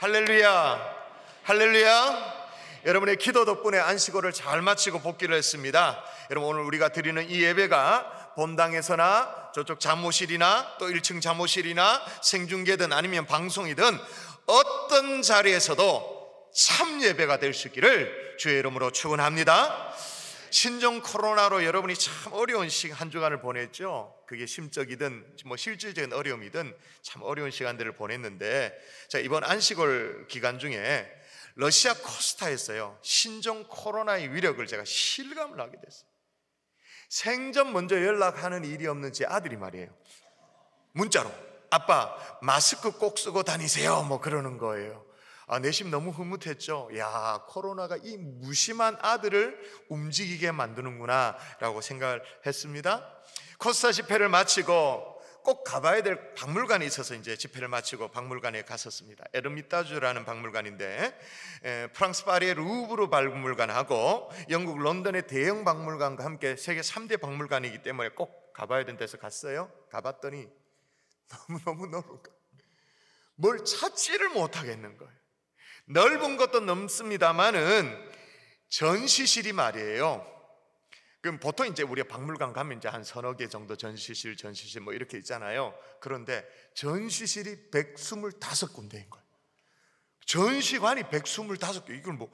할렐루야, 할렐루야. 여러분의 기도 덕분에 안식일을 잘 마치고 복귀를 했습니다. 여러분, 오늘 우리가 드리는 이 예배가 본당에서나 저쪽 잠옷실이나 또 1층 잠옷실이나 생중계든 아니면 방송이든 어떤 자리에서도 참 예배가 될 수 있기를 주의 이름으로 축원합니다. 신종 코로나로 여러분이 참 어려운 한 주간을 보냈죠. 그게 심적이든 실질적인 어려움이든 참 어려운 시간들을 보냈는데, 자, 이번 안식일 기간 중에 러시아 코스타에서요 신종 코로나의 위력을 제가 실감을 하게 됐어요. 생전 먼저 연락하는 일이 없는 제 아들이 말이에요, 문자로 아빠 마스크 꼭 쓰고 다니세요 뭐 그러는 거예요. 내심 너무 흐뭇했죠. 야, 코로나가 이 무심한 아들을 움직이게 만드는구나 라고 생각을 했습니다. 코스타 집회를 마치고 꼭 가봐야 될 박물관이 있어서 이제 집회를 마치고 박물관에 갔었습니다. 에르미타주라는 박물관인데, 프랑스 파리의 루브르 박물관하고 영국 런던의 대형 박물관과 함께 세계 3대 박물관이기 때문에 꼭 가봐야 된다 해서 갔어요. 가봤더니 너무너무 넓은 거예요. 뭘 찾지를 못하겠는 거예요. 넓은 것도 넘습니다만은 전시실이 말이에요. 그럼 보통 이제 우리가 박물관 가면 이제 한 서너 개 정도 전시실 뭐 이렇게 있잖아요. 그런데 전시실이 125군데인 거예요. 전시관이 125개. 이걸 뭐,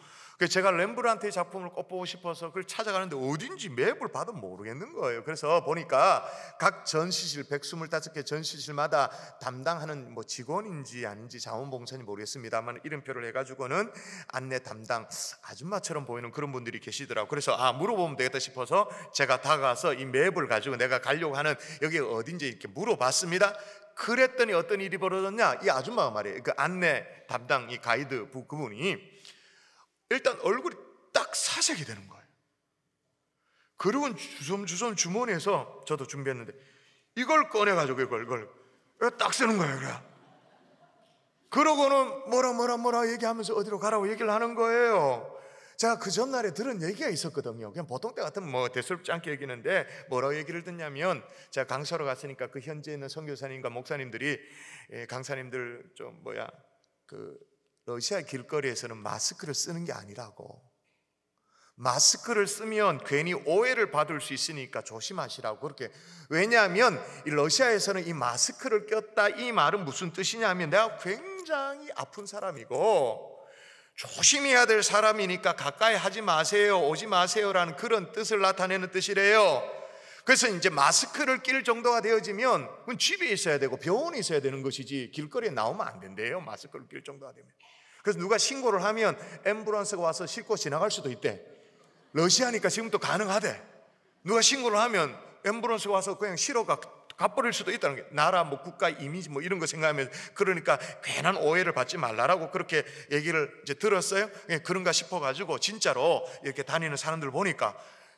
제가 렘브란트의 작품을 꼭 보고 싶어서 그걸 찾아가는데 어딘지 맵을 봐도 모르겠는 거예요. 그래서 보니까 각 전시실 125개 전시실마다 담당하는 뭐 직원인지 아닌지 자원봉사인지 모르겠습니다만 이름표를 해가지고는 안내 담당 아줌마처럼 보이는 그런 분들이 계시더라고요. 그래서 물어보면 되겠다 싶어서 제가 다가가서 이 맵을 가지고 내가 가려고 하는 여기 어딘지 이렇게 물어봤습니다. 그랬더니 어떤 일이 벌어졌냐, 이 아줌마가 말이에요, 그 안내 담당 이 가이드 그분이 일단 얼굴이 딱 사색이 되는 거예요. 그리고 주섬주섬 주머니에서, 저도 준비했는데 이걸 꺼내가지고 이걸 딱 쓰는 거예요. 그래. 그러고는 뭐라 얘기하면서 어디로 가라고 얘기를 하는 거예요. 제가 그 전날에 들은 얘기가 있었거든요. 그냥 보통 때 같으면 뭐 대수롭지 않게 얘기했는데 뭐라고 얘기를 듣냐면, 제가 강사로 갔으니까 그 현지에 있는 선교사님과 목사님들이 강사님들 그 러시아 길거리에서는 마스크를 쓰는 게 아니라고, 마스크를 쓰면 괜히 오해를 받을 수 있으니까 조심하시라고 그렇게. 왜냐하면 이 러시아에서는 이 마스크를 꼈다 이 말은 무슨 뜻이냐면, 내가 굉장히 아픈 사람이고 조심해야 될 사람이니까 가까이 하지 마세요, 오지 마세요라는 그런 뜻을 나타내는 뜻이래요. 그래서 이제 마스크를 낄 정도가 되어지면 그건 집에 있어야 되고 병원에 있어야 되는 것이지 길거리에 나오면 안 된대요, 마스크를 낄 정도가 되면. 그래서 누가 신고를 하면 앰뷸런스가 와서 싣고 지나갈 수도 있대. 러시아니까 지금도 가능하대. 누가 신고를 하면 앰뷸런스가 와서 그냥 실어가 가버릴 수도 있다는 게, 나라 뭐 국가 이미지 뭐 이런 거 생각하면. 그러니까 괜한 오해를 받지 말라라고 그렇게 얘기를 이제 들었어요. 그런가 싶어가지고 진짜로 이렇게 다니는 사람들 보니까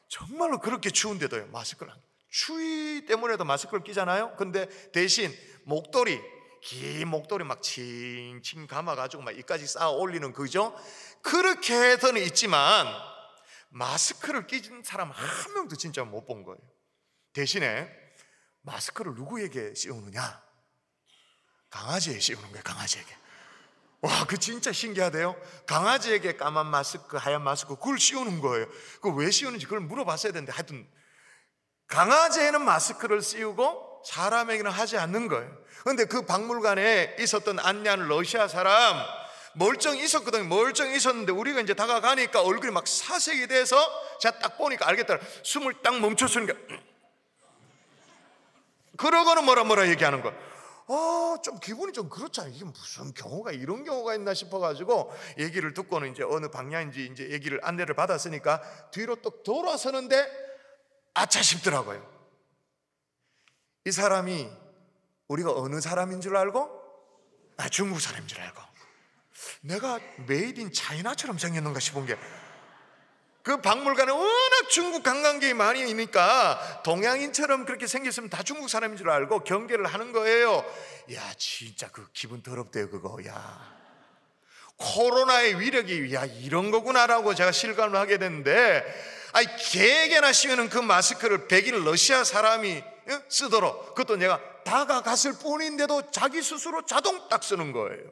정말로 그렇게 추운데도요 마스크를 안, 추위 때문에도 마스크를 끼잖아요. 근데 대신 목도리, 긴 목도리 막 칭칭 감아가지고 막 이까지 쌓아 올리는 그죠? 그렇게 해서는 있지만 마스크를 끼는 사람 한 명도 진짜 못 본 거예요. 대신에 마스크를 누구에게 씌우느냐? 강아지에 씌우는 거예요. 강아지에게. 와, 그 진짜 신기하대요. 강아지에게 까만 마스크, 하얀 마스크 그걸 씌우는 거예요. 그걸 왜 씌우는지 그걸 물어봤어야 되는데, 하여튼 강아지에는 마스크를 씌우고 사람에게는 하지 않는 거예요. 그런데 그 박물관에 있었던 안내하는 러시아 사람 멀쩡히 있었거든요. 멀쩡히 있었는데 우리가 이제 다가가니까 얼굴이 막 사색이 돼서 제가 딱 보니까 알겠더라. 숨을 딱 멈췄으니까 그러고는 뭐라 얘기하는 거야. 좀 기분이 좀 그렇잖아요. 이게 무슨 경우가, 이런 경우가 있나 싶어가지고 얘기를 듣고는 이제 어느 방향인지 이제 얘기를 안내를 받았으니까 뒤로 또 돌아서는데 아차 싶더라고요. 이 사람이 우리가 어느 사람인 줄 알고? 중국 사람인 줄 알고. 내가 메이드 인 차이나처럼 생겼는가 싶은 게, 그 박물관에 워낙 중국 관광객이 많이 있으니까 동양인처럼 그렇게 생겼으면 다 중국 사람인 줄 알고 경계를 하는 거예요. 야, 진짜 그 기분 더럽대요 그거. 야, 코로나의 위력이 이런 거구나라고 제가 실감을 하게 됐는데, 개개나 씌우는 그 마스크를 백인 러시아 사람이 쓰도록, 그것도 내가 다가갔을 뿐인데도 자기 스스로 자동 딱 쓰는 거예요.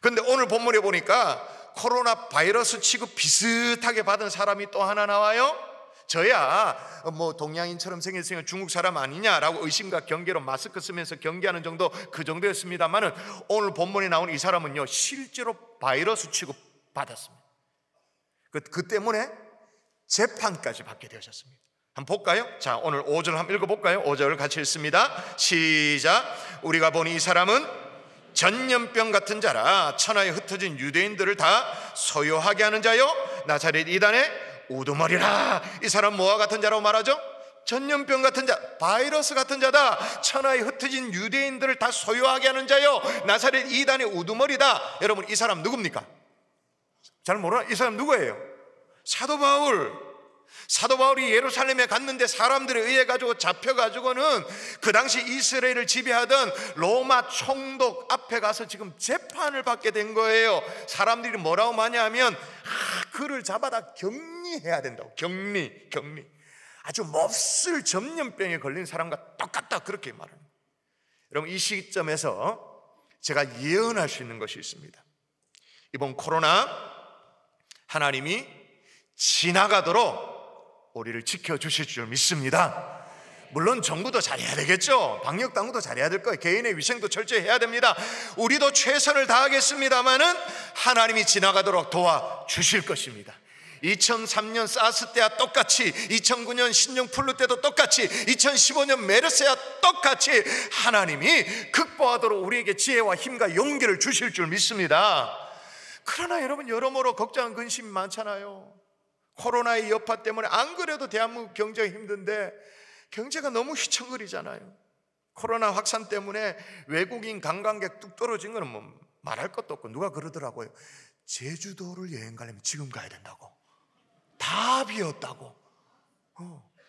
그런데 오늘 본문에 보니까 코로나 바이러스 취급 비슷하게 받은 사람이 또 하나 나와요. 저야 뭐 동양인처럼 생겼으니까 중국 사람 아니냐라고 의심과 경계로 마스크 쓰면서 경계하는 정도, 그 정도였습니다만은 오늘 본문에 나온 이 사람은요, 실제로 바이러스 취급 받았습니다. 그 때문에 재판까지 받게 되셨습니다. 한번 볼까요? 자, 오늘 5절 한번 읽어볼까요? 5절 같이 읽습니다. 시작. 우리가 보니 이 사람은 전염병 같은 자라 천하에 흩어진 유대인들을 다 소요하게 하는 자요, 나사렛 이단의 우두머리라. 이 사람 뭐와 같은 자라고 말하죠? 전염병 같은 자, 바이러스 같은 자다. 천하에 흩어진 유대인들을 다 소요하게 하는 자요, 나사렛 이단의 우두머리다. 여러분, 이 사람 누굽니까? 잘 모르나? 이 사람 누구예요? 사도 바울. 사도 바울이 예루살렘에 갔는데 사람들에 의해 가지고 잡혀가지고는 그 당시 이스라엘을 지배하던 로마 총독 앞에 가서 지금 재판을 받게 된 거예요. 사람들이 뭐라고 하냐면 그를 잡아다 격리해야 된다고. 격리. 아주 몹쓸 전염병에 걸린 사람과 똑같다, 그렇게 말합니다. 여러분, 이 시점에서 제가 예언할 수 있는 것이 있습니다. 이번 코로나 하나님이 지나가도록 우리를 지켜주실 줄 믿습니다. 물론 정부도 잘해야 되겠죠. 방역당국도 잘해야 될 거예요. 개인의 위생도 철저히 해야 됩니다. 우리도 최선을 다하겠습니다마는 하나님이 지나가도록 도와주실 것입니다. 2003년 사스 때와 똑같이, 2009년 신종플루 때도 똑같이, 2015년 메르스와 똑같이 하나님이 극복하도록 우리에게 지혜와 힘과 용기를 주실 줄 믿습니다. 그러나 여러분, 여러모로 걱정, 근심이 많잖아요. 코로나의 여파 때문에 안 그래도 대한민국 경제가 힘든데 경제가 너무 휘청거리잖아요. 코로나 확산 때문에 외국인 관광객 뚝 떨어진 거는 뭐 말할 것도 없고, 누가 그러더라고요. 제주도를 여행 가려면 지금 가야 된다고. 다 비었다고.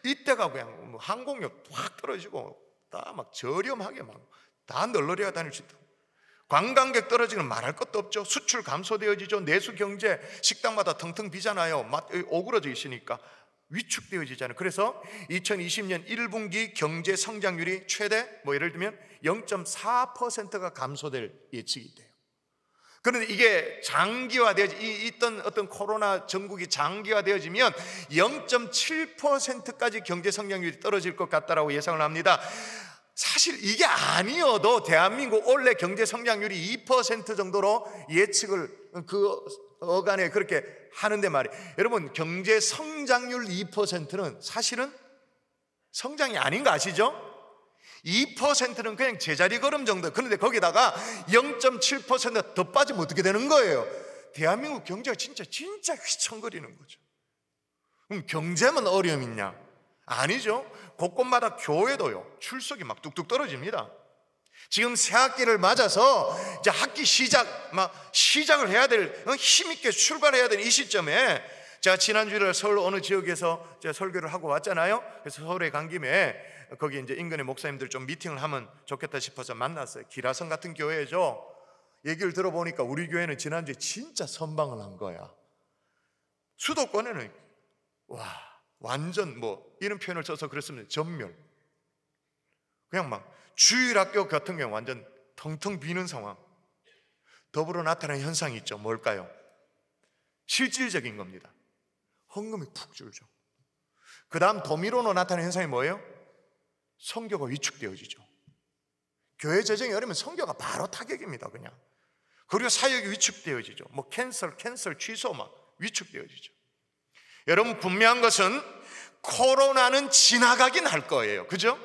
이때가 그냥 뭐 항공료 확 떨어지고 다 막 저렴하게 막 다 널널이가 다닐 수 있다. 관광객 떨어지는 말할 것도 없죠. 수출 감소되어지죠. 내수 경제 식당마다 텅텅 비잖아요. 오그러져 있으니까 위축되어지잖아요. 그래서 2020년 1분기 경제 성장률이 최대 예를 들면 0.4%가 감소될 예측이 돼요. 그런데 이게 장기화되어지, 있던 어떤 코로나 전국이 장기화되어지면 0.7%까지 경제 성장률이 떨어질 것 같다라고 예상을 합니다. 사실 이게 아니어도 대한민국 원래 경제 성장률이 2% 정도로 예측을 그 어간에 그렇게 하는데 말이에요. 여러분, 경제 성장률 2%는 사실은 성장이 아닌 거 아시죠? 2%는 그냥 제자리 걸음 정도. 그런데 거기다가 0.7% 더 빠지면 어떻게 되는 거예요? 대한민국 경제가 진짜 휘청거리는 거죠. 그럼 경제만 어려움 있냐? 아니죠. 곳곳마다 교회도요, 출석이 막 뚝뚝 떨어집니다. 지금 새 학기를 맞아서 이제 학기 시작을 해야 될, 힘있게 출발해야 되는 이 시점에, 제가 지난주에 서울 어느 지역에서 제가 설교를 하고 왔잖아요. 그래서 서울에 간 김에 거기 이제 인근의 목사님들 좀 미팅을 하면 좋겠다 싶어서 만났어요. 기라성 같은 교회죠. 얘기를 들어보니까 우리 교회는 지난주에 진짜 선방을 한 거야. 수도권에는 완전 이런 표현을 써서 그랬습니다. 전멸. 그냥 막 주일학교 같은 경우 완전 텅텅 비는 상황. 더불어 나타나는 현상이 있죠. 뭘까요? 실질적인 겁니다. 헌금이 푹 줄죠. 그 다음 도미로로 나타나는 현상이 뭐예요? 선교가 위축되어지죠. 교회 재정이 어려면 선교가 바로 타격입니다. 그냥. 그리고 사역이 위축되어지죠. 캔슬 취소 위축되어지죠. 여러분, 분명한 것은 코로나는 지나가긴 할 거예요. 그죠?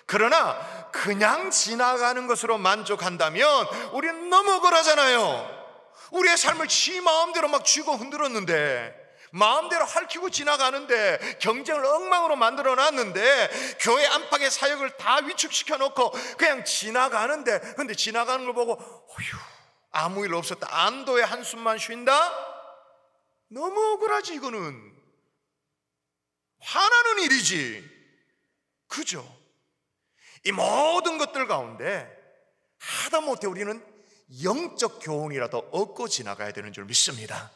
그러나 그냥 지나가는 것으로 만족한다면 우리는 너무 억울하잖아요. 우리의 삶을 지 마음대로 막 쥐고 흔들었는데, 마음대로 핥히고 지나가는데, 경쟁을 엉망으로 만들어놨는데, 교회 안팎의 사역을 다 위축시켜 놓고 그냥 지나가는데, 근데 지나가는 걸 보고 어휴, 아무 일 없었다, 안도의 한숨만 쉰다? 너무 억울하지. 이거는 화나는 일이지. 그죠? 이 모든 것들 가운데 하다못해 우리는 영적 교훈이라도 얻고 지나가야 되는 줄 믿습니다.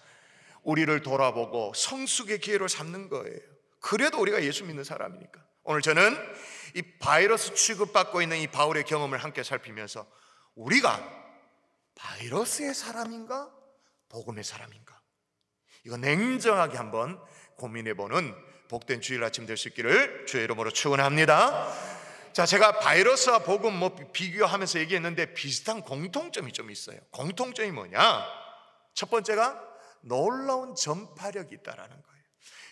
우리를 돌아보고 성숙의 기회로 삼는 거예요. 그래도 우리가 예수 믿는 사람이니까. 오늘 저는 이 바이러스 취급받고 있는 이 바울의 경험을 함께 살피면서 우리가 바이러스의 사람인가? 복음의 사람인가? 이거 냉정하게 한번 고민해보는 복된 주일 아침 될 수 있기를 주의 이름으로 축원합니다. 자, 제가 바이러스와 복음 비교하면서 얘기했는데 비슷한 공통점이 좀 있어요. 공통점이 뭐냐? 첫 번째가 놀라운 전파력이 있다라는 거예요.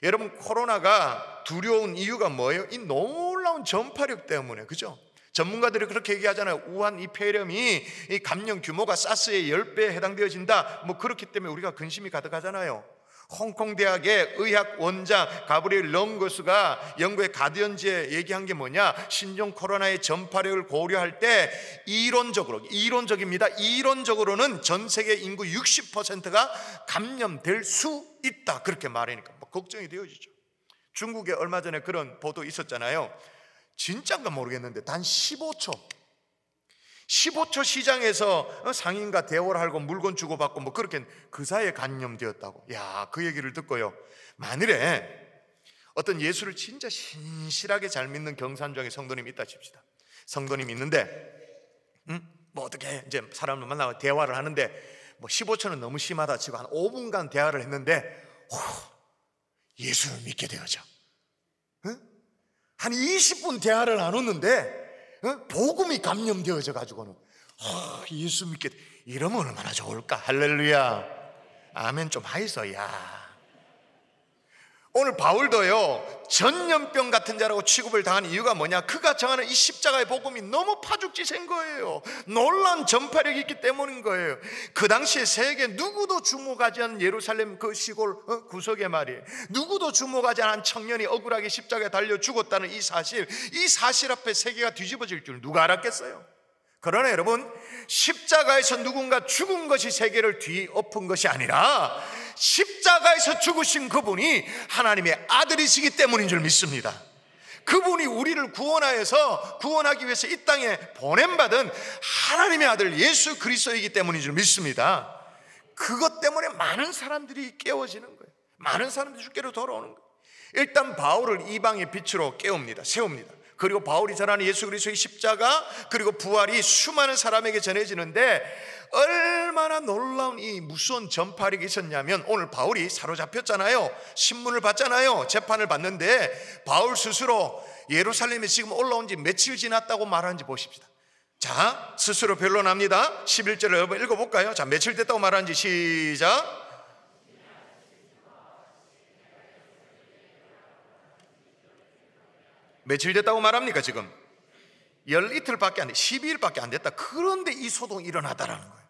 여러분, 코로나가 두려운 이유가 뭐예요? 이 놀라운 전파력 때문에, 그죠? 전문가들이 그렇게 얘기하잖아요. 우한 이 폐렴이 이 감염 규모가 사스의 10배에 해당되어진다. 그렇기 때문에 우리가 근심이 가득하잖아요. 홍콩 대학의 의학 원장 가브리엘 렁거스가 영국의 가디언지에 얘기한 게 뭐냐? 신종 코로나의 전파력을 고려할 때 이론적으로는 전 세계 인구 60%가 감염될 수 있다, 그렇게 말하니까 걱정이 되어지죠. 중국에 얼마 전에 그런 보도 있었잖아요. 진짜인가 모르겠는데 단 15초 시장에서 상인과 대화를 하고 물건 주고받고 그렇게 그 사이에 감염되었다고. 야, 그 얘기를 듣고요, 만일에 어떤 예수를 진짜 신실하게 잘 믿는 경산중에 성도님이 있다 칩시다. 성도님이 있는데 어떻게 이제 사람을 만나고 대화를 하는데 15초는 너무 심하다 치고 한 5분간 대화를 했는데 예수를 믿게 되어져. 한 20분 대화를 나눴는데 복음이 감염되어져 가지고는 예수 믿게, 이러면 얼마나 좋을까. 할렐루야, 아멘 좀 하이소. 야, 오늘 바울도요 전염병 같은 자라고 취급을 당한 이유가 뭐냐? 그가 정하는 이 십자가의 복음이 너무 파죽지세인 거예요. 놀라운 전파력이 있기 때문인 거예요. 그 당시에 세계 누구도 주목하지 않은 예루살렘 그 시골 구석에 말이에요, 누구도 주목하지 않은 청년이 억울하게 십자가에 달려 죽었다는 이 사실 앞에 세계가 뒤집어질 줄 누가 알았겠어요? 그러나 여러분, 십자가에서 누군가 죽은 것이 세계를 뒤엎은 것이 아니라 십자가에서 죽으신 그분이 하나님의 아들이시기 때문인 줄 믿습니다. 그분이 우리를 구원하기 위해서 이 땅에 보냄받은 하나님의 아들 예수 그리스도이기 때문인 줄 믿습니다. 그것 때문에 많은 사람들이 깨워지는 거예요. 많은 사람들이 주께로 돌아오는 거예요. 일단 바울을 이방의 빛으로 세웁니다. 그리고 바울이 전하는 예수 그리스도의 십자가 그리고 부활이 수많은 사람에게 전해지는데 얼마나 놀라운 이 무서운 전파력이 있었냐면, 오늘 바울이 사로잡혔잖아요. 신문을 받잖아요. 재판을 받는데 바울 스스로 예루살렘에 지금 올라온 지 며칠 지났다고 말하는지 보십시다. 자, 스스로 변론합니다. 11절을 여러분 읽어볼까요? 자, 며칠 됐다고 말하는지 시작. 며칠 됐다고 말합니까? 지금 열이틀밖에 안 돼, 12일밖에 안 됐다. 그런데 이 소동이 일어나다라는 거예요.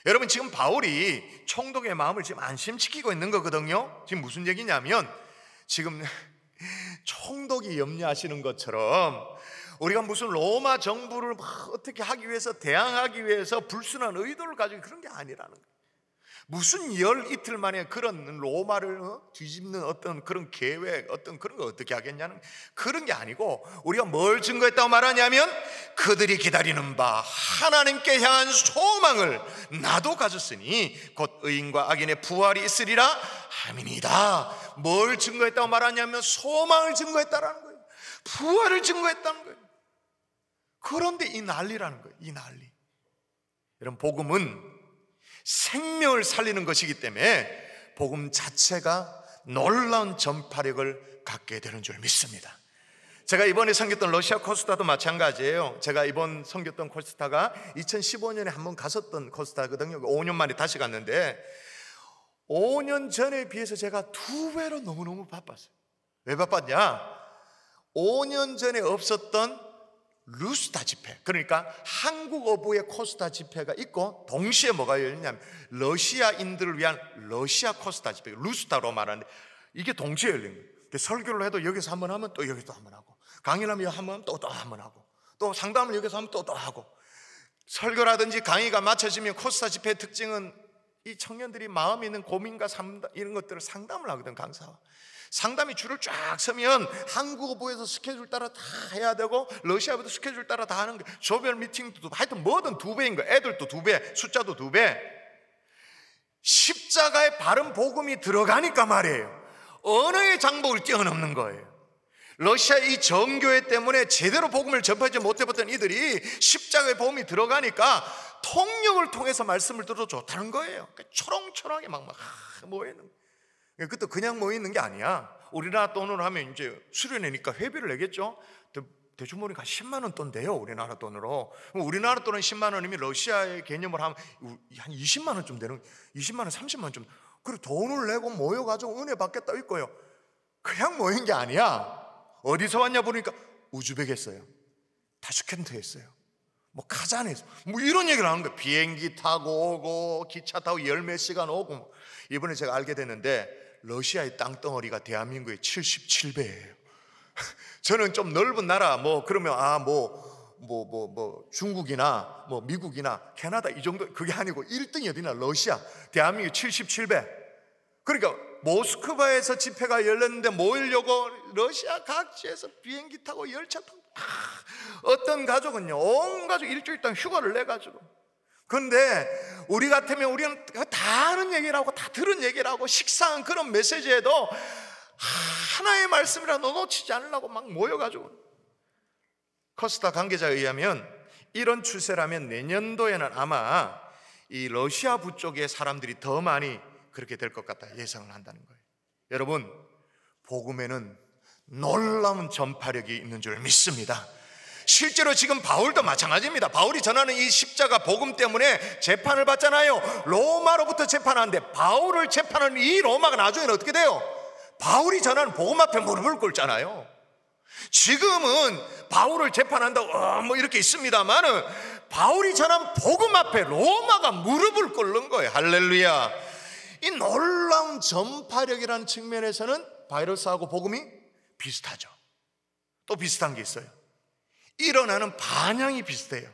여러분, 지금 바울이 총독의 마음을 지금 안심시키고 있는 거거든요. 지금 무슨 얘기냐면, 지금 총독이 염려하시는 것처럼 우리가 무슨 로마 정부를 막 어떻게 하기 위해서, 대항하기 위해서 불순한 의도를 가지고 그런 게 아니라는 거예요. 무슨 열 이틀 만에 그런 로마를 뒤집는 어떤 그런 계획, 어떤 그런 거 어떻게 하겠냐는 그런 게 아니고, 우리가 뭘 증거했다고 말하냐면 그들이 기다리는 바 하나님께 향한 소망을 나도 가졌으니 곧 의인과 악인의 부활이 있으리라 함이니이다. 뭘 증거했다고 말하냐면 소망을 증거했다라는 거예요. 부활을 증거했다는 거예요. 그런데 이 난리라는 거예요. 이 난리. 여러분, 복음은 생명을 살리는 것이기 때문에 복음 자체가 놀라운 전파력을 갖게 되는 줄 믿습니다. 제가 이번에 섬겼던 러시아 코스타도 마찬가지예요. 제가 이번 섬겼던 코스타가 2015년에 한번 갔었던 코스타거든요. 5년 만에 다시 갔는데 5년 전에 비해서 제가 2배로 너무너무 바빴어요. 왜 바빴냐? 5년 전에 없었던 루스타 집회, 그러니까 한국 어부의 코스타 집회가 있고 동시에 뭐가 열리냐면 러시아인들을 위한 러시아 코스타 집회, 루스타로 말하는데 이게 동시에 열린 거예요. 설교를 해도 여기서 한번 하면 또 여기서 한번 하고, 강의를 하면 한번 하면 또 한번 하고, 또 상담을 여기서 하면 또 하고, 설교라든지 강의가 마쳐지면 코스타 집회의 특징은 이 청년들이 마음에 있는 고민과 상담, 이런 것들을 상담을 하거든. 강사와 상담이 줄을 쫙 서면 한국어부에서 스케줄 따라 다 해야 되고 러시아부도 스케줄 따라 다 하는 거예요. 조별 미팅도 하여튼 뭐든 2배인 거예요. 애들도 2배, 숫자도 2배. 십자가에 바른 복음이 들어가니까 말이에요, 언어의 장벽을 뛰어넘는 거예요. 러시아 이 정교회 때문에 제대로 복음을 접하지 못해봤던 이들이 십자가의 복음이 들어가니까 통역을 통해서 말씀을 들어도 좋다는 거예요. 그러니까 초롱초롱하게 막 모여있는 거예요. 그것도 그냥 모여있는 게 아니야. 우리나라 돈으로 하면 이제 수료내니까 회비를 내겠죠. 대충 보니까 10만 원 돈 돼요, 우리나라 돈으로. 우리나라 돈은 10만 원이면 러시아의 개념을 하면 한 20만 원쯤 되는, 20만 원, 30만 원쯤. 그리고 돈을 내고 모여가지고 은혜 받겠다 있고요. 그냥 모인 게 아니야. 어디서 왔냐 보니까 우즈벡에 어요, 타슈켄트에 어요, 뭐 카잔에 있어, 뭐 이런 얘기를 하는 거예요. 비행기 타고 오고 기차 타고 열 몇 시간 오고. 이번에 제가 알게 됐는데 러시아의 땅덩어리가 대한민국의 77배예요. 저는 좀 넓은 나라 뭐 그러면 중국이나 뭐 미국이나 캐나다 이 정도, 그게 아니고 1등이 어디나 러시아, 대한민국 77배. 그러니까 모스크바에서 집회가 열렸는데 모이려고 러시아 각지에서 비행기 타고 열차 타고, 어떤 가족은요 온 가족 일주일 동안 휴가를 내가지고. 그런데 우리 같으면 우리는 다 아는 얘기를 하고 다 들은 얘기를 하고 식상한 그런 메시지에도 하나의 말씀이라도 놓치지 않으려고 막 모여가지고. 커스타 관계자에 의하면 이런 추세라면 내년도에는 아마 이 러시아부 쪽의 사람들이 더 많이 그렇게 될 것 같다 예상을 한다는 거예요. 여러분, 복음에는 놀라운 전파력이 있는 줄 믿습니다. 실제로 지금 바울도 마찬가지입니다. 바울이 전하는 이 십자가 복음 때문에 재판을 받잖아요. 로마로부터 재판하는데 바울을 재판하는 이 로마가 나중에는 어떻게 돼요? 바울이 전하는 복음 앞에 무릎을 꿇잖아요. 지금은 바울을 재판한다고 뭐 이렇게 있습니다만은 바울이 전한 복음 앞에 로마가 무릎을 꿇는 거예요. 할렐루야. 이 놀라운 전파력이라는 측면에서는 바이러스하고 복음이 비슷하죠. 또 비슷한 게 있어요. 일어나는 반향이 비슷해요.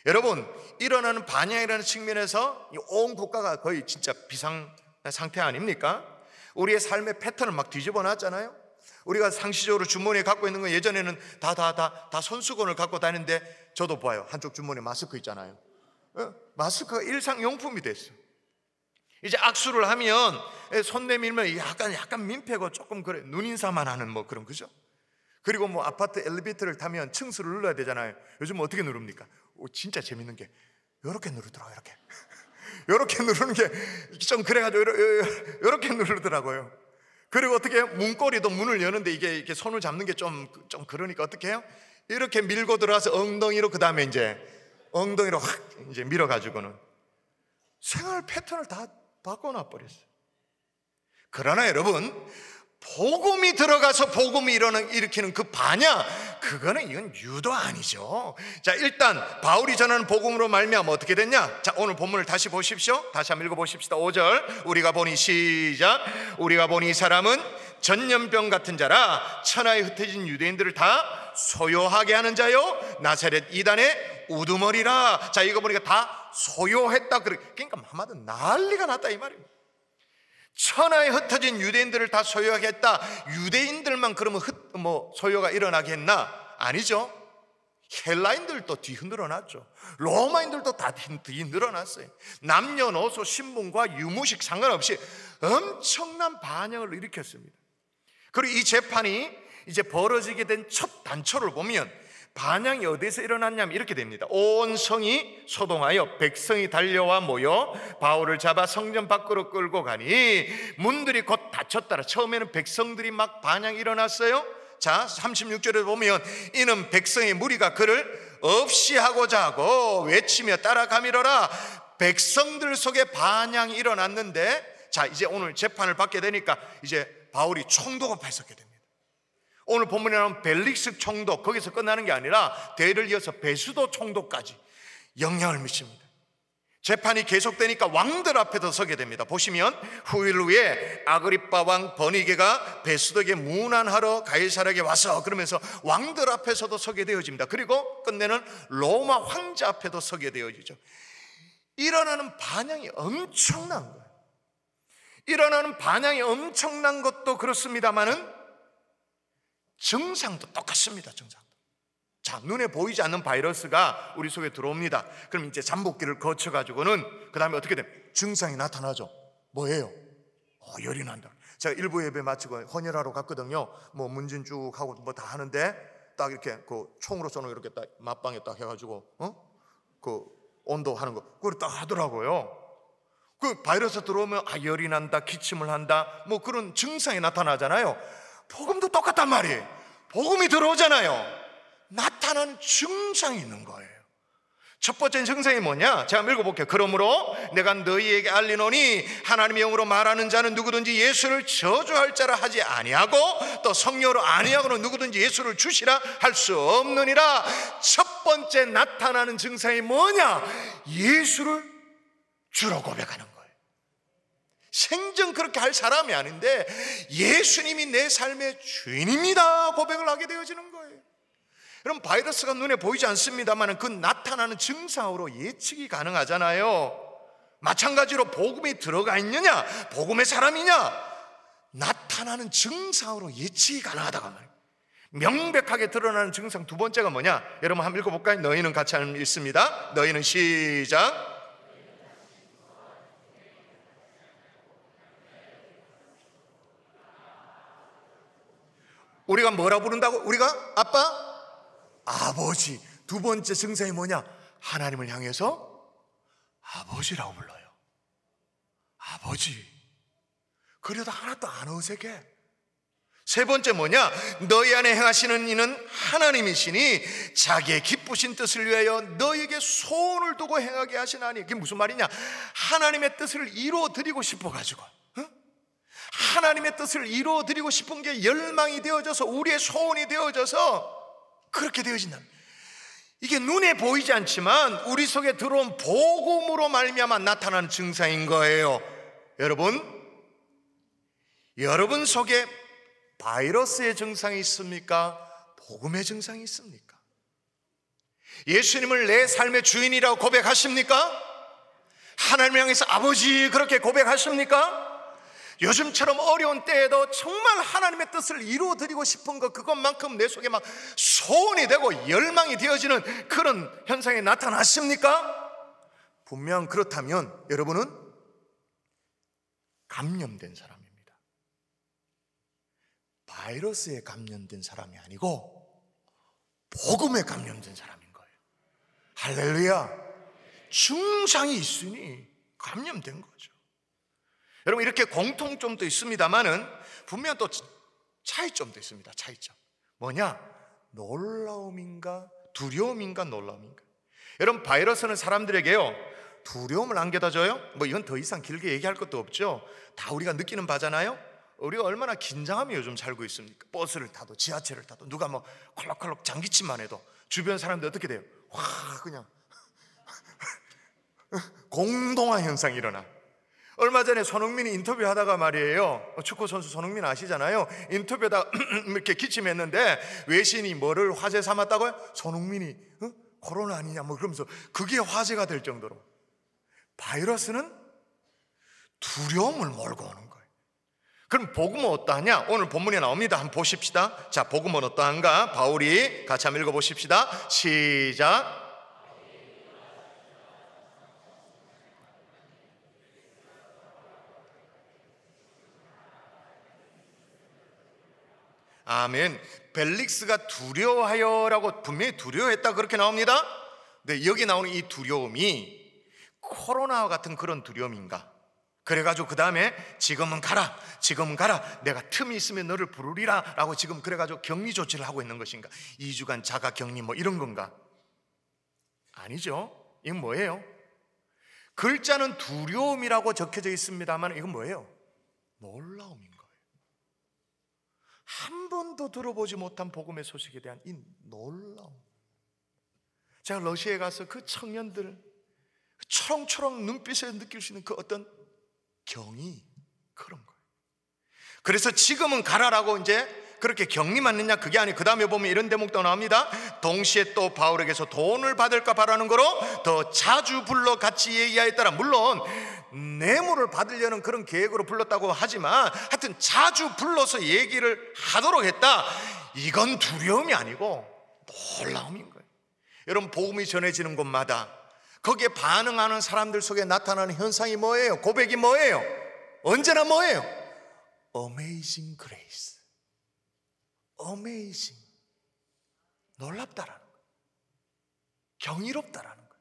여러분, 일어나는 반향이라는 측면에서 온 국가가 거의 진짜 비상 상태 아닙니까? 우리의 삶의 패턴을 막 뒤집어 놨잖아요. 우리가 상시적으로 주머니에 갖고 있는 건 예전에는 다 손수건을 갖고 다니는데, 저도 봐요. 한쪽 주머니에 마스크 있잖아요. 마스크가 일상용품이 됐어. 이제 악수를 하면 손 내밀면 약간 민폐고 조금 그래, 눈인사만 하는 뭐 그런, 그죠? 그리고 뭐 아파트 엘리베이터를 타면 층수를 눌러야 되잖아요. 요즘 어떻게 누릅니까? 진짜 재밌는 게 이렇게 누르더라고요. 이렇게 누르는 게 좀 그래가지고 이렇게 누르더라고요. 그리고 어떻게 문고리도 문을 여는데 이게 손을 잡는 게 좀 그러니까 어떻게 해요? 이렇게 밀고 들어와서 엉덩이로, 그 다음에 이제 엉덩이로 확 이제 밀어가지고는 생활 패턴을 다 바꿔놔 버렸어요. 그러나 여러분, 복음이 들어가서 복음이 일으키는 그 반향, 그거는 이건 유도 아니죠. 자, 일단 바울이 전하는 복음으로 말미암아 어떻게 됐냐? 자, 오늘 본문을 다시 보십시오. 다시 한번 읽어보십시다. 5절 우리가 보니, 시작. 우리가 보니 이 사람은 전염병 같은 자라 천하에 흩어진 유대인들을 다 소요하게 하는 자요 나사렛 이단의 우두머리라. 자, 이거 보니까 다 소요했다. 그러니까 한마디로 난리가 났다 이 말이에요. 천하에 흩어진 유대인들을 다 소유하게 했다. 유대인들만 그러면 소유가 일어나게 했나? 아니죠. 헬라인들도 뒤흔들어 놨죠. 로마인들도 다 뒤흔들어 놨어요. 남녀노소 신분과 유무식 상관없이 엄청난 반향을 일으켰습니다. 그리고 이 재판이 이제 벌어지게 된 첫 단초를 보면 반향이 어디서 일어났냐면 이렇게 됩니다. 온 성이 소동하여 백성이 달려와 모여 바울을 잡아 성전 밖으로 끌고 가니 문들이 곧 닫혔더라. 처음에는 백성들이 막 반향이 일어났어요. 자, 36절에 보면 이는 백성의 무리가 그를 없이 하고자 하고 외치며 따라가미러라. 백성들 속에 반향이 일어났는데, 자, 이제 오늘 재판을 받게 되니까 이제 바울이 총독 앞에 서게 됩니다. 오늘 본문에 나오는 벨릭스 총독, 거기서 끝나는 게 아니라 대를 이어서 베수도 총독까지 영향을 미칩니다. 재판이 계속되니까 왕들 앞에도 서게 됩니다. 보시면 후일 후에 아그리빠 왕 버니게가 베수도에게 문안하러 가이사랴에 와서, 그러면서 왕들 앞에서도 서게 되어집니다. 그리고 끝내는 로마 황제 앞에도 서게 되어지죠. 일어나는 반향이 엄청난 거예요. 일어나는 반향이 엄청난 것도 그렇습니다만은 증상도 똑같습니다. 증상도. 자, 눈에 보이지 않는 바이러스가 우리 속에 들어옵니다. 그럼 이제 잠복기를 거쳐가지고는 그 다음에 어떻게 돼요? 증상이 나타나죠. 뭐예요? 열이 난다. 제가 일부 예배 마치고 헌혈하러 갔거든요. 뭐 문진 쭉 하고 뭐 다 하는데 딱 이렇게 그 총으로 쏘는 이렇게 딱 맞방에 딱 해가지고 그 온도 하는 거 그걸 딱 하더라고요. 그 바이러스 들어오면 열이 난다, 기침을 한다, 뭐 그런 증상이 나타나잖아요. 복음도 똑같단 말이에요. 복음이 들어오잖아요. 나타나는 증상이 있는 거예요. 첫 번째 증상이 뭐냐? 제가 읽어볼게요. 그러므로 내가 너희에게 알리노니 하나님의 영으로 말하는 자는 누구든지 예수를 저주할 자라 하지 아니하고 또 성령으로 아니하고는 누구든지 예수를 주시라 할 수 없느니라. 첫 번째 나타나는 증상이 뭐냐? 예수를 주로 고백하는 거예요. 생전 그렇게 할 사람이 아닌데 예수님이 내 삶의 주인입니다 고백을 하게 되어지는 거예요. 여러분, 바이러스가 눈에 보이지 않습니다만 그 나타나는 증상으로 예측이 가능하잖아요. 마찬가지로 복음이 들어가 있느냐, 복음의 사람이냐, 나타나는 증상으로 예측이 가능하다고 말이에요. 명백하게 드러나는 증상 두 번째가 뭐냐? 여러분 한번 읽어볼까요? 너희는 같이 한번 읽습니다. 너희는 시작. 우리가 뭐라 부른다고? 우리가 아빠? 아버지. 두 번째 증상이 뭐냐? 하나님을 향해서 아버지라고 불러요. 아버지. 그래도 하나도 안 어색해. 세 번째 뭐냐? 너희 안에 행하시는 이는 하나님이시니 자기의 기쁘신 뜻을 위하여 너희에게 소원을 두고 행하게 하시나니. 그게 무슨 말이냐? 하나님의 뜻을 이루어드리고 싶어가지고, 하나님의 뜻을 이루어드리고 싶은 게 열망이 되어져서 우리의 소원이 되어져서 그렇게 되어진다. 이게 눈에 보이지 않지만 우리 속에 들어온 복음으로 말미암아 나타나는 증상인 거예요. 여러분 속에 바이러스의 증상이 있습니까? 복음의 증상이 있습니까? 예수님을 내 삶의 주인이라고 고백하십니까? 하나님을 향해서 아버지 그렇게 고백하십니까? 요즘처럼 어려운 때에도 정말 하나님의 뜻을 이루어드리고 싶은 것, 그것만큼 내 속에 막 소원이 되고 열망이 되어지는 그런 현상이 나타났습니까? 분명 그렇다면 여러분은 감염된 사람입니다. 바이러스에 감염된 사람이 아니고 복음에 감염된 사람인 거예요. 할렐루야. 증상이 있으니 감염된 거죠. 여러분, 이렇게 공통점도 있습니다만은 분명 또 차이점도 있습니다. 차이점 뭐냐? 놀라움인가 두려움인가 놀라움인가. 여러분, 바이러스는 사람들에게요 두려움을 안겨다 줘요. 뭐 이건 더 이상 길게 얘기할 것도 없죠. 다 우리가 느끼는 바잖아요. 우리가 얼마나 긴장하며 요즘 살고 있습니까? 버스를 타도 지하철을 타도 누가 뭐 콜록콜록 장기침만 해도 주변 사람들 어떻게 돼요? 와, 그냥 공동화 현상이 일어나. 얼마 전에 손흥민이 인터뷰하다가 말이에요, 축구 선수 손흥민 아시잖아요. 인터뷰하다가 이렇게 기침했는데 외신이 뭐를 화제 삼았다고요? 손흥민이 코로나 아니냐 뭐 그러면서 그게 화제가 될 정도로. 바이러스는 두려움을 몰고 오는 거예요. 그럼 복음은 어떠하냐? 오늘 본문에 나옵니다. 한번 보십시다. 자, 복음은 어떠한가? 바울이 같이 한번 읽어보십시다. 시작. 아멘. 벨릭스가 두려워하여라고 분명히 두려워했다 그렇게 나옵니다. 근데 여기 나오는 이 두려움이 코로나와 같은 그런 두려움인가? 그래가지고 그 다음에 지금은 가라, 지금은 가라, 내가 틈이 있으면 너를 부르리라 라고 지금 그래가지고 격리 조치를 하고 있는 것인가? 2주간 자가 격리 뭐 이런 건가? 아니죠. 이건 뭐예요? 글자는 두려움이라고 적혀져 있습니다만 이건 뭐예요? 놀라움인 거예요. 한 번도 들어보지 못한 복음의 소식에 대한 이 놀라움. 제가 러시아에 가서 그 청년들 초롱초롱 눈빛에 느낄 수 있는 그 어떤 경이 그런 거예요. 그래서 지금은 가라라고 이제 그렇게 격리맞느냐 그게 아니고 그 다음에 보면 이런 대목도 나옵니다. 동시에 또 바울에게서 돈을 받을까 바라는 거로 더 자주 불러 같이 얘기하였더라. 물론 뇌물을 받으려는 그런 계획으로 불렀다고 하지만 하여튼 자주 불러서 얘기를 하도록 했다. 이건 두려움이 아니고 놀라움인 거예요. 여러분, 복음이 전해지는 곳마다 거기에 반응하는 사람들 속에 나타나는 현상이 뭐예요? 고백이 뭐예요? 언제나 뭐예요? Amazing grace. Amazing. 놀랍다라는 거예요. 경이롭다라는 거예요.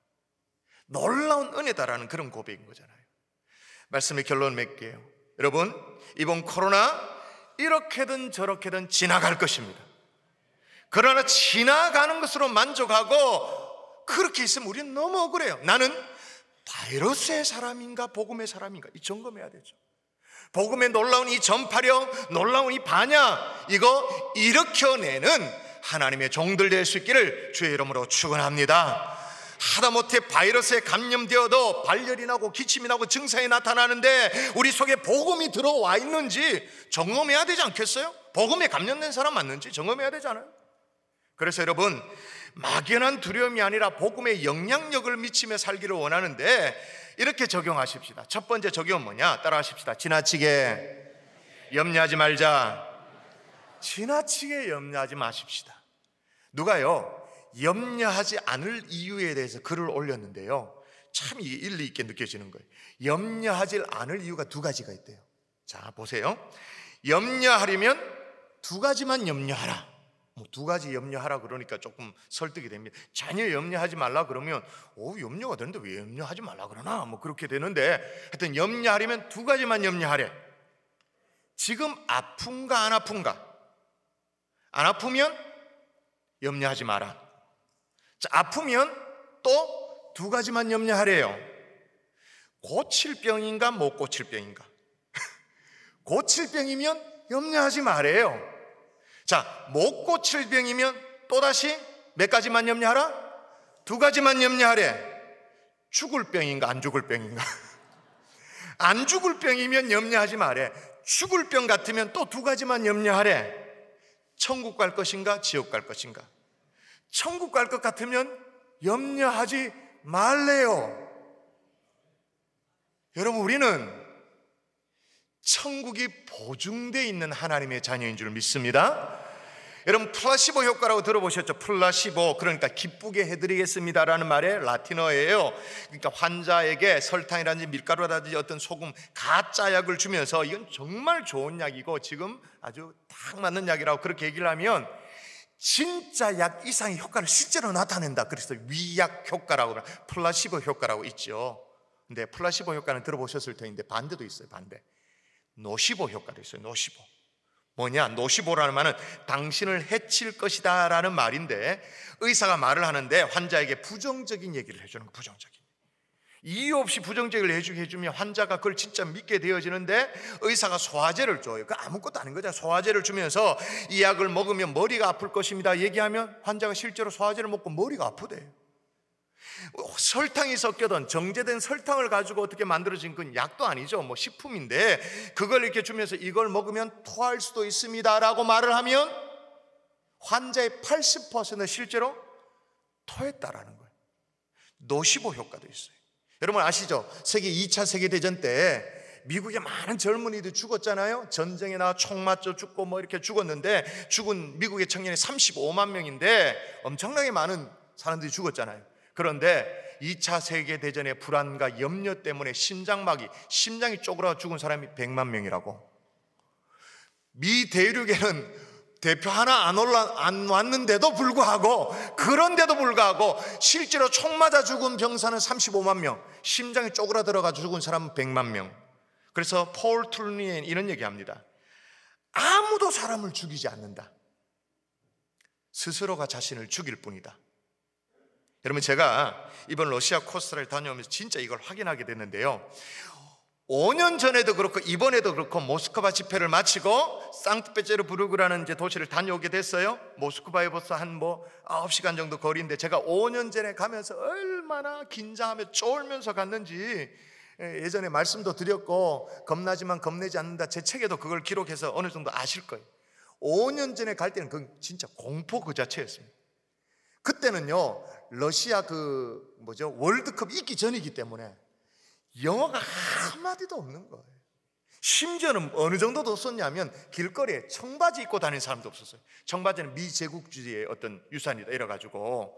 놀라운 은혜다라는 그런 고백인 거잖아요. 말씀의 결론 맺게요. 여러분, 이번 코로나 이렇게든 저렇게든 지나갈 것입니다. 그러나 지나가는 것으로 만족하고 그렇게 있으면 우리는 너무 억울해요. 나는 바이러스의 사람인가 복음의 사람인가 이 점검해야 되죠. 복음의 놀라운 이 전파력, 놀라운 이 반야, 이거 일으켜내는 하나님의 종들 될 수 있기를 주의 이름으로 축원합니다. 하다못해 바이러스에 감염되어도 발열이 나고 기침이 나고 증상이 나타나는데 우리 속에 복음이 들어와 있는지 점검해야 되지 않겠어요? 복음에 감염된 사람 맞는지 점검해야 되잖아요. 그래서 여러분, 막연한 두려움이 아니라 복음에 영향력을 미치며 살기를 원하는데 이렇게 적용하십시다. 첫 번째 적용은 뭐냐? 따라하십시다. 지나치게 염려하지 말자. 지나치게 염려하지 마십시다. 누가요, 염려하지 않을 이유에 대해서 글을 올렸는데요, 참 이게 일리 있게 느껴지는 거예요. 염려하지 않을 이유가 두 가지가 있대요. 자, 보세요. 염려하려면 두 가지만 염려하라. 두 가지 염려하라 그러니까 조금 설득이 됩니다. 전혀 염려하지 말라 그러면 염려가 되는데 왜 염려하지 말라 그러나 그렇게 되는데, 하여튼 염려하려면 두 가지만 염려하래. 지금 아픈가 안 아픈가? 안 아프면 염려하지 마라. 자, 아프면 또 두 가지만 염려하래요. 고칠 병인가 못 고칠 병인가? 고칠 병이면 염려하지 말아요. 자, 못 고칠 병이면 또다시 몇 가지만 염려하라? 두 가지만 염려하래. 죽을 병인가 안 죽을 병인가? 안 죽을 병이면 염려하지 말래. 죽을 병 같으면 또 두 가지만 염려하래. 천국 갈 것인가 지옥 갈 것인가? 천국 갈 것 같으면 염려하지 말래요. 여러분, 우리는 천국이 보증되어 있는 하나님의 자녀인 줄 믿습니다. 여러분, 플라시보 효과라고 들어보셨죠? 플라시보, 그러니까 기쁘게 해드리겠습니다라는 말의 라틴어예요. 그러니까 환자에게 설탕이라든지 밀가루라든지 어떤 소금, 가짜 약을 주면서 이건 정말 좋은 약이고 지금 아주 딱 맞는 약이라고 그렇게 얘기를 하면 진짜 약 이상의 효과를 실제로 나타낸다. 그래서 위약 효과라고, 플라시보 효과라고 있죠. 근데 플라시보 효과는 들어보셨을 텐데 반대도 있어요. 반대. 노시보 효과도 있어요. 노시보. 뭐냐? 노시보라는 말은 당신을 해칠 것이다 라는 말인데, 의사가 말을 하는데 환자에게 부정적인 얘기를 해주는 거. 부정적인 이유 없이 부정적인 얘기를 해주면 환자가 그걸 진짜 믿게 되어지는데, 의사가 소화제를 줘요. 그 아무것도 아닌 거죠. 소화제를 주면서 이 약을 먹으면 머리가 아플 것입니다 얘기하면 환자가 실제로 소화제를 먹고 머리가 아프대요. 설탕이 섞여든 정제된 설탕을 가지고 어떻게 만들어진 건 약도 아니죠. 식품인데 그걸 이렇게 주면서 이걸 먹으면 토할 수도 있습니다 라고 말을 하면 환자의 80%는 실제로 토했다라는 거예요. 노시보 효과도 있어요. 여러분 아시죠? 2차 세계대전 때 미국의 많은 젊은이들이 죽었잖아요. 전쟁에 나와 총 맞져 죽고 이렇게 죽었는데, 죽은 미국의 청년이 35만 명인데 엄청나게 많은 사람들이 죽었잖아요. 그런데 2차 세계대전의 불안과 염려 때문에 심장이 쪼그라 죽은 사람이 100만 명이라고. 미 대륙에는 대표 하나 안 왔는데도 불구하고, 그런데도 불구하고 실제로 총 맞아 죽은 병사는 35만 명, 심장이 쪼그라 들어가 죽은 사람은 100만 명. 그래서 폴 트루니엔 이런 얘기합니다. 아무도 사람을 죽이지 않는다. 스스로가 자신을 죽일 뿐이다. 여러분, 제가 이번 러시아 코스타를 다녀오면서 진짜 이걸 확인하게 됐는데요, 5년 전에도 그렇고 이번에도 그렇고 모스크바 집회를 마치고 상트페테르부르크라는 도시를 다녀오게 됐어요. 모스크바에 벌써 한 9시간 정도 거리인데, 제가 5년 전에 가면서 얼마나 긴장하며 쫄면서 갔는지 예전에 말씀도 드렸고, 겁나지만 겁내지 않는다, 제 책에도 그걸 기록해서 어느 정도 아실 거예요. 5년 전에 갈 때는 그건 진짜 공포 그 자체였습니다. 그때는요, 러시아 월드컵 있기 전이기 때문에 영어가 한마디도 없는 거예요. 심지어는 어느 정도 더 썼냐면 길거리에 청바지 입고 다니는 사람도 없었어요. 청바지는 미제국주의의 어떤 유산이다 이래가지고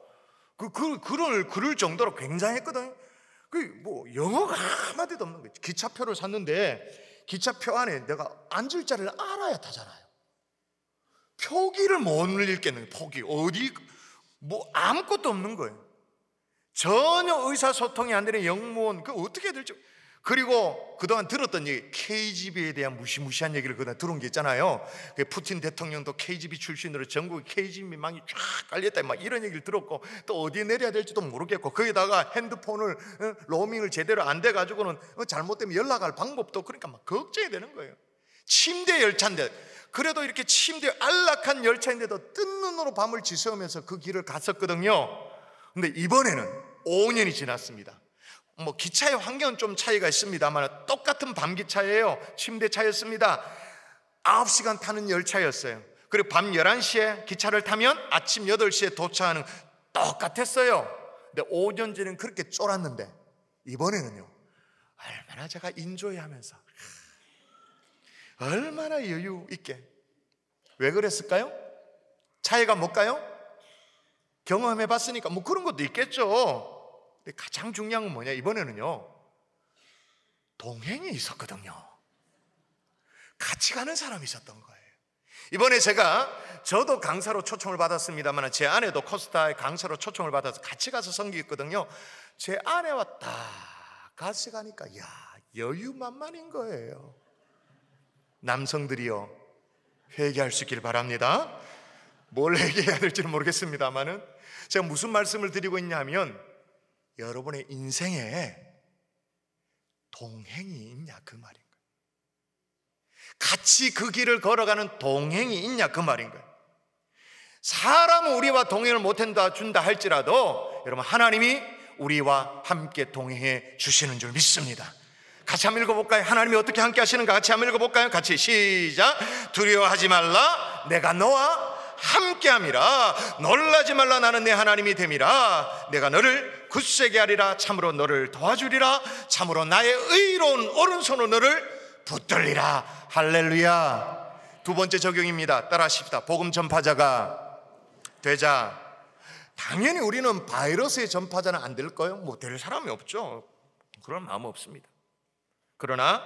글을 그럴 정도로 굉장했거든요. 영어가 한마디도 없는 거예요. 기차표를 샀는데 기차표 안에 내가 앉을 자리를 알아야 타잖아요. 표기를 못 읽겠는 거예요. 표기 어디 뭐 아무것도 없는 거예요. 전혀 의사소통이 안 되는 영무원, 그 어떻게 해야 될지. 그리고 그동안 들었던 얘기, KGB에 대한 무시무시한 얘기를 그동안 들은 게 있잖아요. 푸틴 대통령도 KGB 출신으로 전국에 KGB망이 쫙 깔렸다 막 이런 얘기를 들었고, 또 어디에 내려야 될지도 모르겠고, 거기다가 핸드폰을 로밍을 제대로 안 돼가지고는 잘못되면 연락할 방법도, 그러니까 막 걱정이 되는 거예요. 침대 열차인데, 그래도 이렇게 침대 안락한 열차인데도 뜬 눈으로 밤을 지새우면서 그 길을 갔었거든요. 근데 이번에는 5년이 지났습니다. 뭐 기차의 환경은 좀 차이가 있습니다만 똑같은 밤기차예요. 침대차였습니다. 9시간 타는 열차였어요. 그리고 밤 11시에 기차를 타면 아침 8시에 도착하는, 똑같았어요. 근데 5년 전에는 그렇게 쫄았는데 이번에는요, 얼마나 제가 인조해하면서 얼마나 여유 있게. 왜 그랬을까요? 차이가 뭘까요? 경험해 봤으니까 뭐 그런 것도 있겠죠. 근데 가장 중요한 건 뭐냐, 이번에는요 동행이 있었거든요. 같이 가는 사람이 있었던 거예요. 이번에 저도 강사로 초청을 받았습니다만 제 아내도 코스타에 강사로 초청을 받아서 같이 가서 섬기거든요. 제 아내와 딱 같이 가니까 여유만만인 거예요. 남성들이요, 회개할 수 있길 바랍니다. 뭘 회개해야 될지는 모르겠습니다만은 제가 무슨 말씀을 드리고 있냐면, 여러분의 인생에 동행이 있냐 그 말인 거예요. 같이 그 길을 걸어가는 동행이 있냐 그 말인 거예요. 사람은 우리와 동행을 못한다 준다 할지라도 여러분, 하나님이 우리와 함께 동행해 주시는 줄 믿습니다. 같이 한번 읽어볼까요? 하나님이 어떻게 함께 하시는가 같이 한번 읽어볼까요? 같이 시작. 두려워하지 말라, 내가 너와 함께함이라. 놀라지 말라, 나는 내 하나님이 됨이라. 내가 너를 굳세게 하리라. 참으로 너를 도와주리라. 참으로 나의 의로운 오른손으로 너를 붙들리라. 할렐루야. 두 번째 적용입니다. 따라하십시다. 복음 전파자가 되자. 당연히 우리는 바이러스의 전파자는 안 될 거예요. 뭐 될 사람이 없죠. 그런 마음 없습니다. 그러나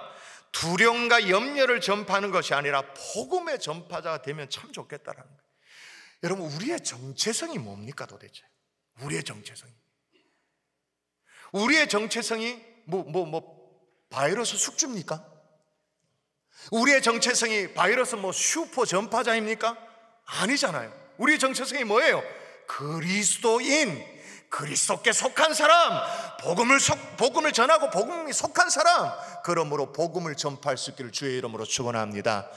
두려움과 염려를 전파하는 것이 아니라 복음의 전파자가 되면 참 좋겠다라는 거예요. 여러분, 우리의 정체성이 뭡니까 도대체? 우리의 정체성이 바이러스 숙주입니까? 우리의 정체성이 바이러스 슈퍼 전파자입니까? 아니잖아요. 우리의 정체성이 뭐예요? 그리스도인, 그리스도께 속한 사람, 복음을 전하고 복음이 속한 사람. 그러므로 복음을 전파할 수 있기를 주의 이름으로 축원합니다.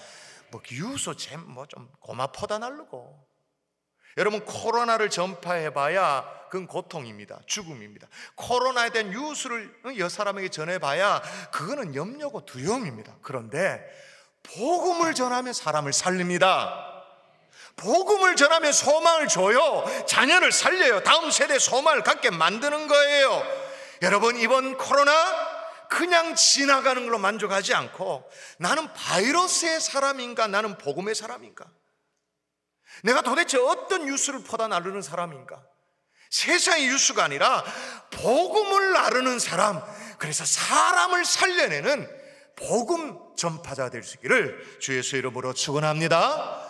유소 좀 고마 퍼다 날르고. 여러분, 코로나를 전파해봐야 그건 고통입니다. 죽음입니다. 코로나에 대한 뉴스를 여 사람에게 전해봐야 그거는 염려고 두려움입니다. 그런데 복음을 전하면 사람을 살립니다. 복음을 전하면 소망을 줘요. 자녀를 살려요. 다음 세대 소망을 갖게 만드는 거예요. 여러분, 이번 코로나 그냥 지나가는 걸로 만족하지 않고, 나는 바이러스의 사람인가, 나는 복음의 사람인가, 내가 도대체 어떤 뉴스를 퍼다 나르는 사람인가, 세상의 뉴스가 아니라 복음을 나르는 사람, 그래서 사람을 살려내는 복음 전파자 될 수 있기를 주 예수 이름으로 축원합니다.